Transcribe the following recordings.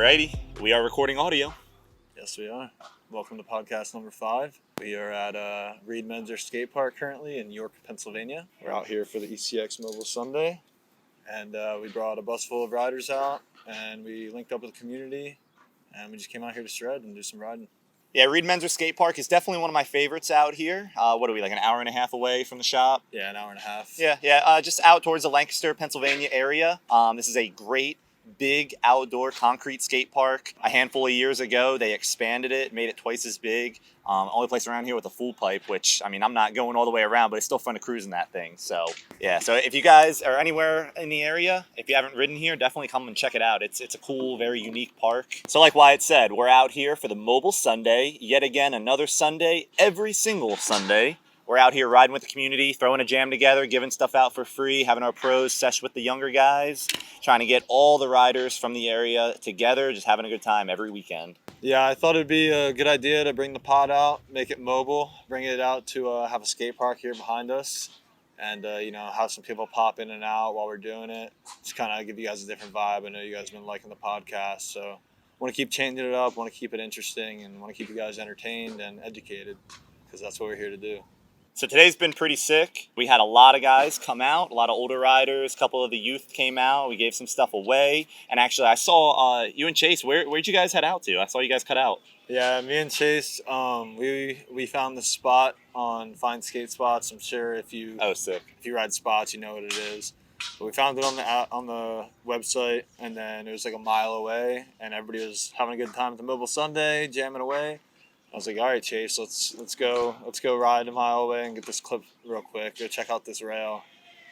Alrighty, we are recording audio. Yes, we are. Welcome to podcast number 5. We are at Reed Menzer Skate Park currently in York, Pennsylvania. We're out here for the ECX Mobile Sunday, and we brought a bus full of riders out, and we linked up with the community, and we just came out here to shred and do some riding. Yeah, Reed Menzer Skate Park is definitely one of my favorites out here. What are we, like an hour and a half away from the shop? Yeah, an hour and a half. Yeah, just out towards the Lancaster, Pennsylvania area. This is a great big outdoor concrete skate park. A handful of years ago, they expanded it, made it twice as big. Only place around here with a full pipe, which, I mean, I'm not going all the way around, but it's still fun to cruise in that thing. So, yeah, so if you guys are anywhere in the area, if you haven't ridden here, definitely come and check it out. It's a cool, very unique park. So like Wyatt said, we're out here for the Mobile Sunday. Yet again, another Sunday, every single Sunday. We're out here riding with the community, throwing a jam together, giving stuff out for free, having our pros sesh with the younger guys, trying to get all the riders from the area together, just having a good time every weekend. Yeah, I thought it'd be a good idea to bring the pod out, make it mobile, bring it out to have a skate park here behind us, and have some people pop in and out while we're doing it. Just kind of give you guys a different vibe. I know you guys have been liking the podcast, so I want to keep changing it up, want to keep it interesting, and want to keep you guys entertained and educated, because that's what we're here to do. So today's been pretty sick. We had a lot of guys come out, a lot of older riders, a couple of the youth came out. We gave some stuff away. And actually, I saw you and Chase, where'd you guys head out to? I saw you guys cut out. Yeah, me and Chase, we found this spot on Find Skate Spots. I'm sure if you ride spots, you know what it is. But we found it on the website, and then it was like a mile away, and everybody was having a good time at the Mobile Sunday, jamming away. I was like, all right, Chase, let's go ride a mile away and get this clip real quick. Go check out this rail,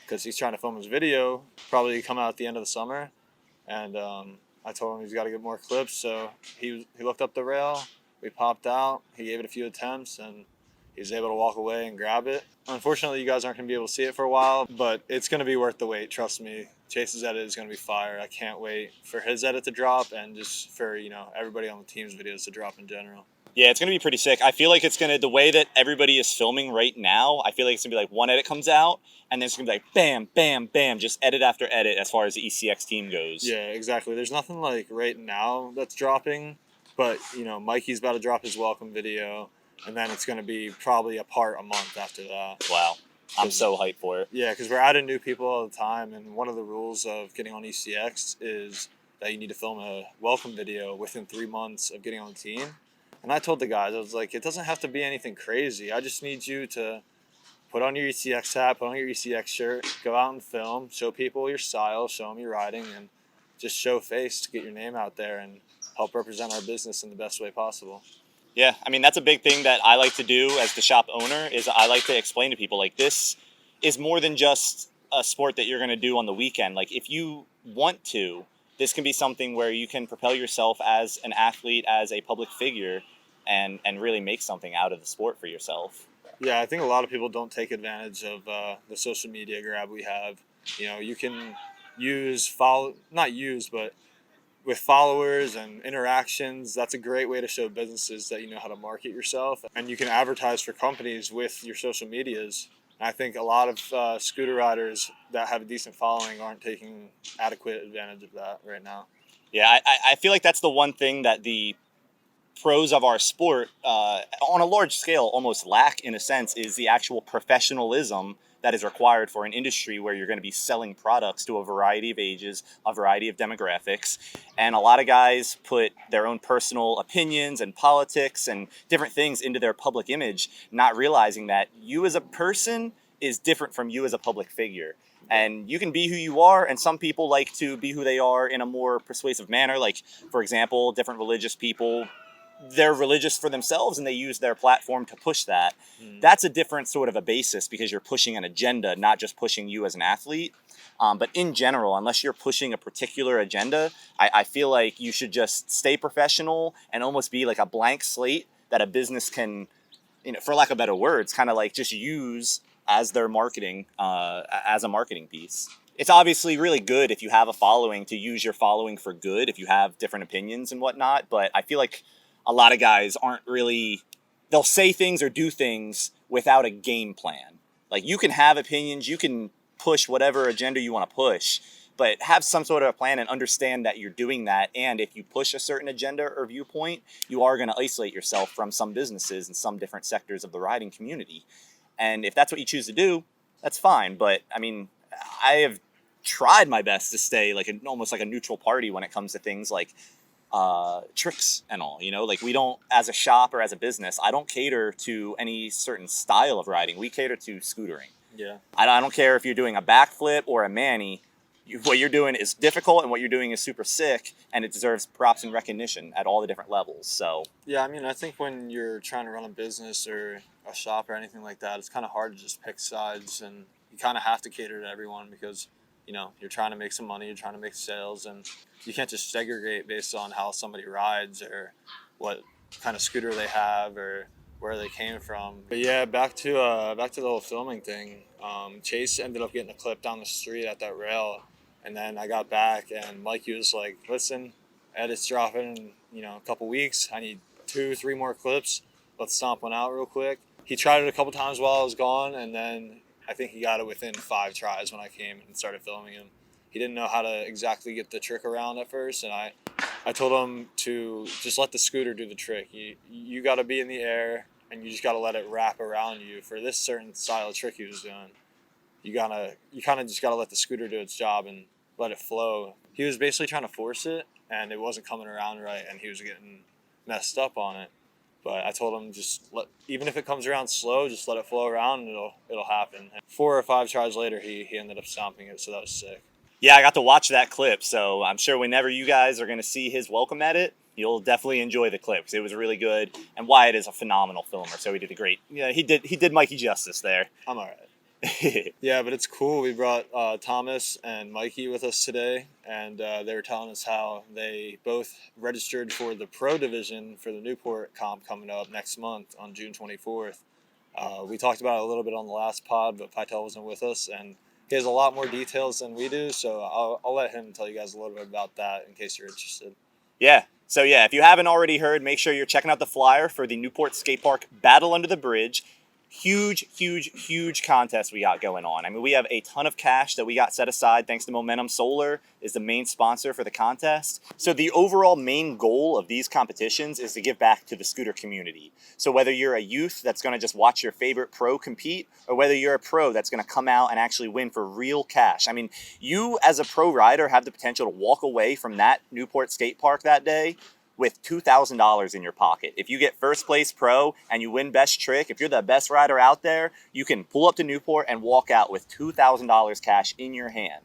because he's trying to film his video, probably come out at the end of the summer. And I told him he's got to get more clips, so he looked up the rail. We popped out. He gave it a few attempts, and he was able to walk away and grab it. Unfortunately, you guys aren't going to be able to see it for a while, but it's going to be worth the wait. Trust me. Chase's edit is going to be fire. I can't wait for his edit to drop, and just for everybody on the team's videos to drop in general. Yeah, it's going to be pretty sick. I feel like it's going to, the way that everybody is filming right now, I feel like it's going to be like one edit comes out, and then it's going to be like bam, bam, bam, just edit after edit as far as the ECX team goes. Yeah, exactly. There's nothing like right now that's dropping, but, Mikey's about to drop his welcome video, and then it's going to be probably a month after that. Wow. I'm so hyped for it. Yeah, because we're adding new people all the time, and one of the rules of getting on ECX is that you need to film a welcome video within 3 months of getting on the team. And I told the guys, I was like, it doesn't have to be anything crazy. I just need you to put on your ECX hat, put on your ECX shirt, go out and film, show people your style, show them your riding, and just show face to get your name out there and help represent our business in the best way possible. Yeah, I mean, that's a big thing that I like to do as the shop owner, is I like to explain to people, like, this is more than just a sport that you're going to do on the weekend. Like, if you want to, this can be something where you can propel yourself as an athlete, as a public figure, and really make something out of the sport for yourself. Yeah, I think a lot of people don't take advantage of the social media grab we have. You can but with followers and interactions, that's a great way to show businesses that you know how to market yourself. And you can advertise for companies with your social medias. And I think a lot of scooter riders that have a decent following aren't taking adequate advantage of that right now. Yeah, I feel like that's the one thing that the pros of our sport, on a large scale, almost lack, in a sense, is the actual professionalism that is required for an industry where you're going to be selling products to a variety of ages, a variety of demographics. And a lot of guys put their own personal opinions and politics and different things into their public image, not realizing that you as a person is different from you as a public figure. And you can be who you are, and some people like to be who they are in a more persuasive manner. Like, for example, different religious people, they're religious for themselves and they use their platform to push that. That's a different sort of a basis, because you're pushing an agenda, not just pushing you as an athlete. But in general, unless you're pushing a particular agenda, I feel like you should just stay professional and almost be like a blank slate that a business can, for lack of better words, kind of like just use as their marketing, as a marketing piece. It's obviously really good if you have a following, to use your following for good, if you have different opinions and whatnot. But I feel like a lot of guys aren't really, they'll say things or do things without a game plan. Like, you can have opinions, you can push whatever agenda you want to push, but have some sort of a plan and understand that you're doing that. And if you push a certain agenda or viewpoint, you are going to isolate yourself from some businesses and some different sectors of the riding community. And if that's what you choose to do, that's fine. But I mean, I have tried my best to stay like almost like a neutral party when it comes to things like tricks and all, like we don't, as a shop or as a business, I don't cater to any certain style of riding. We cater to scootering. Yeah. I don't care if you're doing a backflip or a Manny. What you're doing is difficult, and what you're doing is super sick, and it deserves props and recognition at all the different levels. So yeah, I mean, I think when you're trying to run a business or a shop or anything like that, it's kind of hard to just pick sides, and you kind of have to cater to everyone because you're trying to make some money, you're trying to make sales, and you can't just segregate based on how somebody rides or what kind of scooter they have or where they came from. But yeah, back to the whole filming thing. Chase ended up getting a clip down the street at that rail, and then I got back and Mikey was like, "Listen, edit's dropping in a couple weeks. I need 2-3 more clips. Let's stomp one out real quick." He tried it a couple times while I was gone, and then I think he got it within 5 tries when I came and started filming him. He didn't know how to exactly get the trick around at first, and I told him to just let the scooter do the trick. You got to be in the air, and you just got to let it wrap around you. For this certain style of trick he was doing, you kind of just got to let the scooter do its job and let it flow. He was basically trying to force it, and it wasn't coming around right, and he was getting messed up on it. But I told him even if it comes around slow, just let it flow around, and it'll happen. 4 or 5 tries later, he ended up stomping it, so that was sick. Yeah, I got to watch that clip, so I'm sure whenever you guys are going to see his welcome edit, you'll definitely enjoy the clip because it was really good. And Wyatt is a phenomenal filmer, so he did a great. Yeah, he did Mikey justice there. I'm all right. Yeah, but it's cool. We brought Thomas and Mikey with us today, and they were telling us how they both registered for the pro division for the Newport comp coming up next month on June 24th. We talked about it a little bit on the last pod, but Pytel wasn't with us, and he has a lot more details than we do, so I'll let him tell you guys a little bit about that in case you're interested. Yeah. So yeah, if you haven't already heard, make sure you're checking out the flyer for the Newport Skate Park Battle Under the Bridge. Huge contest we got going on. I mean, we have a ton of cash that we got set aside thanks to Momentum Solar is the main sponsor for the contest. So the overall main goal of these competitions is to give back to the scooter community. So whether you're a youth that's going to just watch your favorite pro compete, or whether you're a pro that's going to come out and actually win for real cash. I mean, you as a pro rider have the potential to walk away from that Newport skate park that day with $2,000 in your pocket. If you get first place pro and you win best trick, if you're the best rider out there, you can pull up to Newport and walk out with $2,000 cash in your hand.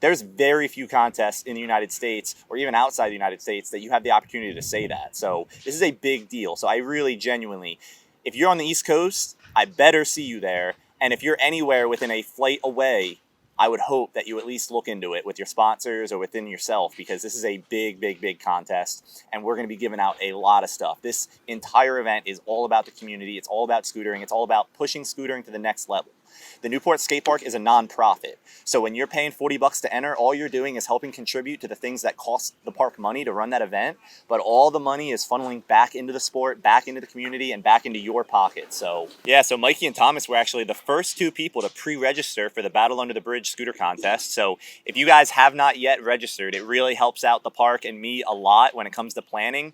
There's very few contests in the United States or even outside the United States that you have the opportunity to say that. So this is a big deal. So I really genuinely, if you're on the East Coast, I better see you there. And if you're anywhere within a flight away, I would hope that you at least look into it with your sponsors or within yourself, because this is a big contest, and we're going to be giving out a lot of stuff. This entire event is all about the community. It's all about scootering. It's all about pushing scootering to the next level. The Newport Skate Park is a non-profit. So when you're paying $40 to enter, all you're doing is helping contribute to the things that cost the park money to run that event. But all the money is funneling back into the sport, back into the community, and back into your pocket. So yeah, so Mikey and Thomas were actually the first 2 people to pre-register for the Battle Under the Bridge scooter contest. So if you guys have not yet registered, it really helps out the park and me a lot when it comes to planning.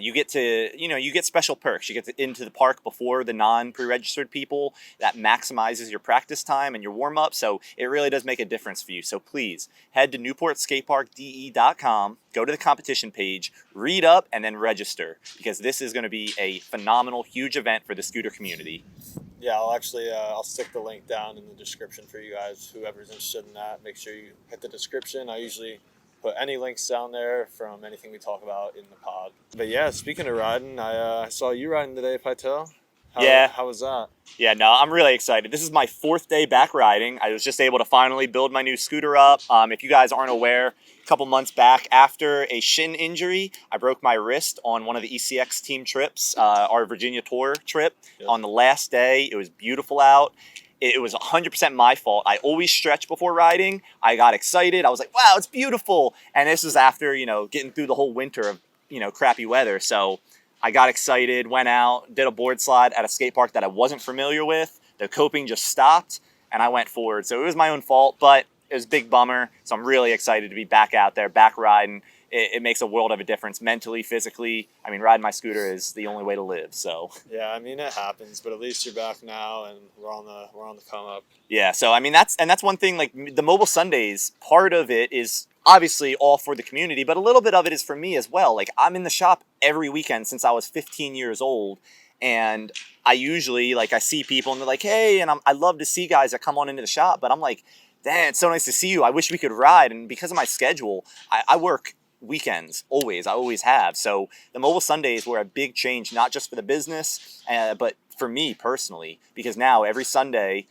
You get to, you get special perks. You get into the park before the non-pre-registered people. That maximizes your practice time and your warm-up. So it really does make a difference for you. So please head to newportskateparkde.com, go to the competition page, read up, and then register, because this is going to be a phenomenal, huge event for the scooter community. Yeah, I'll stick the link down in the description for you guys. Whoever's interested in that, make sure you hit the description. I usually put any links down there from anything we talk about in the pod. But yeah, speaking of riding, I saw you riding today, Pytel. How was that? Yeah, no, I'm really excited. This is my 4th day back riding. I was just able to finally build my new scooter up. If you guys aren't aware, a couple months back, after a shin injury, I broke my wrist on one of the ECX team trips, our Virginia tour trip. Yep. On the last day, it was beautiful out. It was 100% my fault. I always stretch before riding. I got excited. I was like, wow, it's beautiful. And this is after, getting through the whole winter of, crappy weather. So I got excited, went out, did a board slide at a skate park that I wasn't familiar with. The coping just stopped, and I went forward. So it was my own fault, but it was a big bummer. So I'm really excited to be back out there, back riding. It makes a world of a difference mentally, physically. I mean, riding my scooter is the only way to live. So Yeah, I mean it happens, but at least you're back now, and we're on the come up. yeah, so I mean that's one thing. Like the Mobile Sundays, part of it is obviously all for the community, but a little bit of it is for me as well. Like I'm in the shop every weekend since I was 15 years old, and I usually like I see people and they're like, hey, and I love to see guys that come on into the shop, but I'm like, damn, it's so nice to see you. I wish we could ride, and because of my schedule, I work weekends always. I always have. So the Mobile Sundays were a big change, not just for the business, but for me personally, because now every Sunday,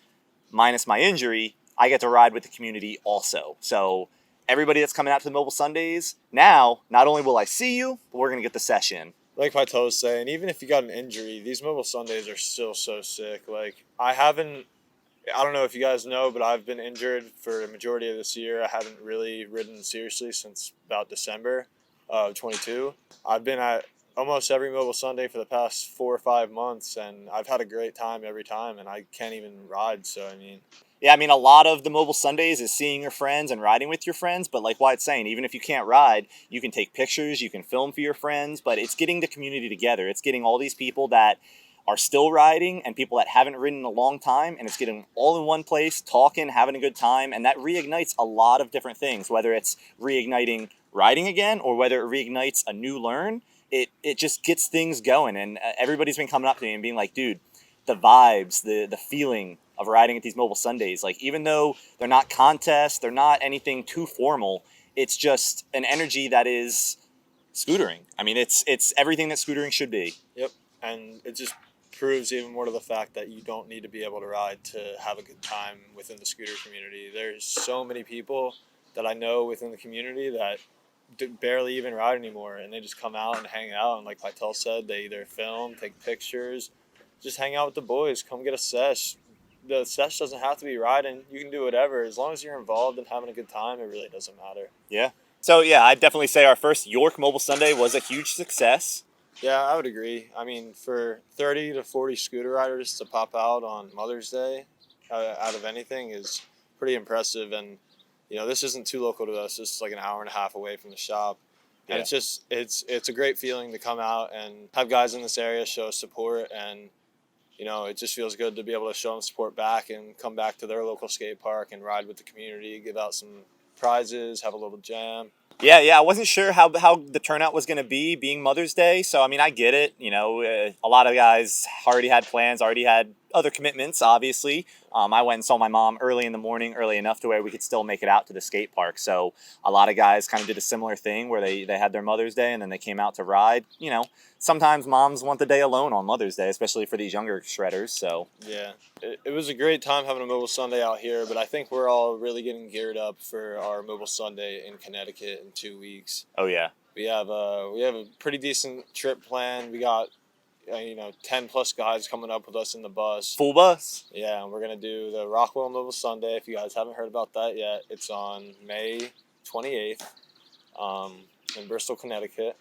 minus my injury, I get to ride with the community also. So everybody that's coming out to the Mobile Sundays, now, not only will I see you, but we're going to get the session. Like Pytel was saying, even if you got an injury, these Mobile Sundays are still so sick. Like I don't know if you guys know, but I've been injured for the majority of this year. I haven't really ridden seriously since about December of 22. I've been at almost every Mobile Sunday for the past 4 or 5 months, and I've had a great time every time, and I can't even ride. So, I mean... Yeah, I mean, a lot of the Mobile Sundays is seeing your friends and riding with your friends, but like Wyatt's saying, even if you can't ride, you can take pictures, you can film for your friends, but it's getting the community together. It's getting all these people that are still riding and people that haven't ridden in a long time, and it's getting them all in one place, talking, having a good time, and that reignites a lot of different things, whether it's reigniting riding again or whether it reignites a new learn. It just gets things going, and everybody's been coming up to me and being like, dude, the vibes, the feeling of riding at these Mobile Sundays, like even though they're not contests, they're not anything too formal, it's just an energy that is scootering. I mean, it's everything that scootering should be. Yep, and it just proves even more to the fact that you don't need to be able to ride to have a good time within the scooter community. There's so many people that I know within the community that barely even ride anymore, and they just come out and hang out, and like Pytel said, they either film, take pictures, just hang out with the boys, come get a sesh. The sesh doesn't have to be riding. You can do whatever. As long as you're involved and having a good time, it really doesn't matter. Yeah. So, yeah, I'd definitely say our first York Mobile Sunday was a huge success. Yeah, I would agree. I mean, for 30 to 40 scooter riders to pop out on Mother's Day out of anything is pretty impressive. And, you know, this isn't too local to us. This is like an hour and a half away from the shop. And it's just, it's a great feeling to come out and have guys in this area show support. And, you know, it just feels good to be able to show them support back and come back to their local skate park and ride with the community, give out some prizes, have a little jam. Yeah, I wasn't sure how the turnout was going to be, being Mother's Day. So, I mean, I get it. You know, a lot of guys already had plans, already had other commitments, obviously. I went and saw my mom early in the morning, early enough to where we could still make it out to the skate park. So a lot of guys kind of did a similar thing where they had their Mother's Day and then they came out to ride. You know, sometimes moms want the day alone on Mother's Day, especially for these younger shredders. So yeah, it was a great time having a Mobile Sunday out here, but I think we're all really getting geared up for our Mobile Sunday in Connecticut in 2 weeks. Oh yeah, we have a pretty decent trip planned. We got 10 plus guys coming up with us in the bus. Full bus? Yeah, and we're going to do the Rockwell Mobile Sunday. If you guys haven't heard about that yet, it's on May 28th in Bristol, Connecticut.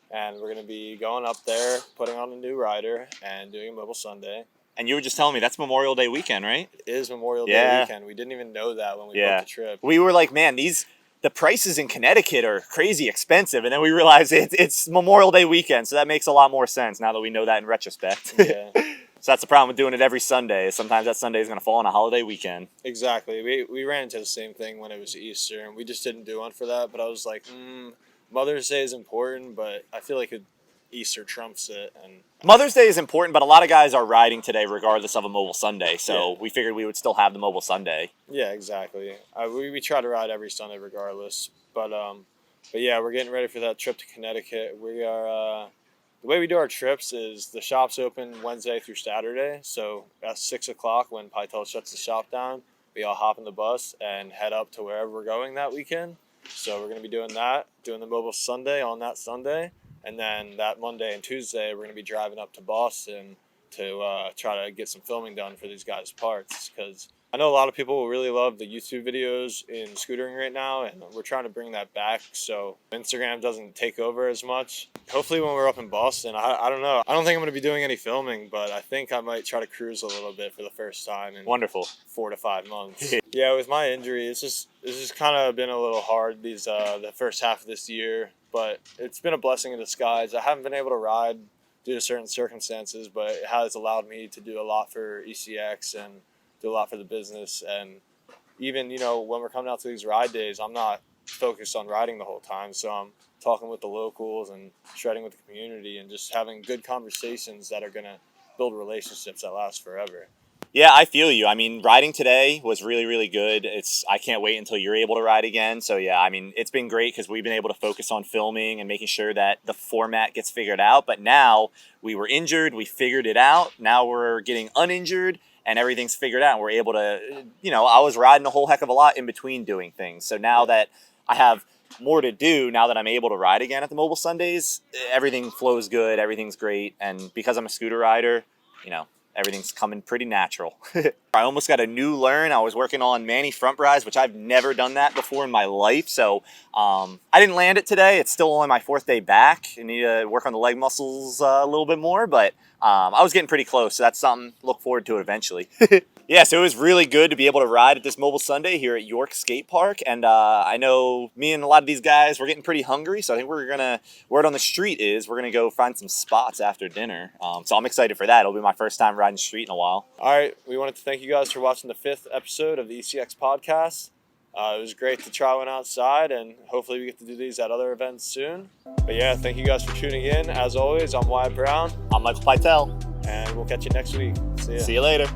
And we're going to be going up there, putting on a new rider, and doing a Mobile Sunday. And you were just telling me that's Memorial Day weekend, right? It is Memorial Day weekend. We didn't even know that when we booked the trip. We were like, man, the prices in Connecticut are crazy expensive, and then we realized it's Memorial Day weekend, so that makes a lot more sense now that we know that in retrospect. Yeah. So that's the problem with doing it every Sunday. Sometimes that Sunday is going to fall on a holiday weekend. Exactly. We ran into the same thing when it was Easter, and we just didn't do one for that. But I was like, Mother's Day is important, but I feel like Easter trumps it. And Mother's Day is important, but a lot of guys are riding today regardless of a Mobile Sunday, so we figured we would still have the Mobile Sunday. Yeah, exactly. We try to ride every Sunday regardless, but yeah, we're getting ready for that trip to Connecticut. We are the way we do our trips is the shop's open Wednesday through Saturday, so at 6 o'clock when Pytel shuts the shop down, we all hop in the bus and head up to wherever we're going that weekend. So we're going to be doing the Mobile Sunday on that Sunday. And then that Monday and Tuesday, we're going to be driving up to Boston to try to get some filming done for these guys' parts. Because I know a lot of people really love the YouTube videos in scootering right now, and we're trying to bring that back so Instagram doesn't take over as much. Hopefully when we're up in Boston, I don't know. I don't think I'm going to be doing any filming, but I think I might try to cruise a little bit for the first time in Wonderful. 4 to 5 months. Yeah, with my injury, it's just kind of been a little hard the first half of this year, but it's been a blessing in disguise. I haven't been able to ride due to certain circumstances, but it has allowed me to do a lot for ECX and do a lot for the business. And even, when we're coming out to these ride days, I'm not focused on riding the whole time. So I'm talking with the locals and shredding with the community and just having good conversations that are going to build relationships that last forever. Yeah, I feel you. I mean, riding today was really, really good. I can't wait until you're able to ride again. So yeah, I mean, it's been great because we've been able to focus on filming and making sure that the format gets figured out. But now we were injured, we figured it out. Now we're getting uninjured and everything's figured out. We're able to, I was riding a whole heck of a lot in between doing things. So now that I have more to do, now that I'm able to ride again at the Mobile Sundays, everything flows good, everything's great. And because I'm a scooter rider, everything's coming pretty natural. I almost got a new learn. I was working on Manny front rise, which I've never done that before in my life. So I didn't land it today. It's still only my 4th day back. I need to work on the leg muscles a little bit more, but I was getting pretty close. So that's something to look forward to eventually. Yeah, so it was really good to be able to ride at this Mobile Sunday here at York Skate Park. And I know me and a lot of these guys, we're getting pretty hungry. So I think word on the street is we're going to go find some spots after dinner. So I'm excited for that. It'll be my first time riding street in a while. All right, we wanted to thank you guys for watching the 5th episode of the ECX podcast. It was great to try one outside, and hopefully we get to do these at other events soon. But yeah, thank you guys for tuning in. As always, I'm Wyatt Brown. I'm Michael Pytel. And we'll catch you next week. See ya. See you later.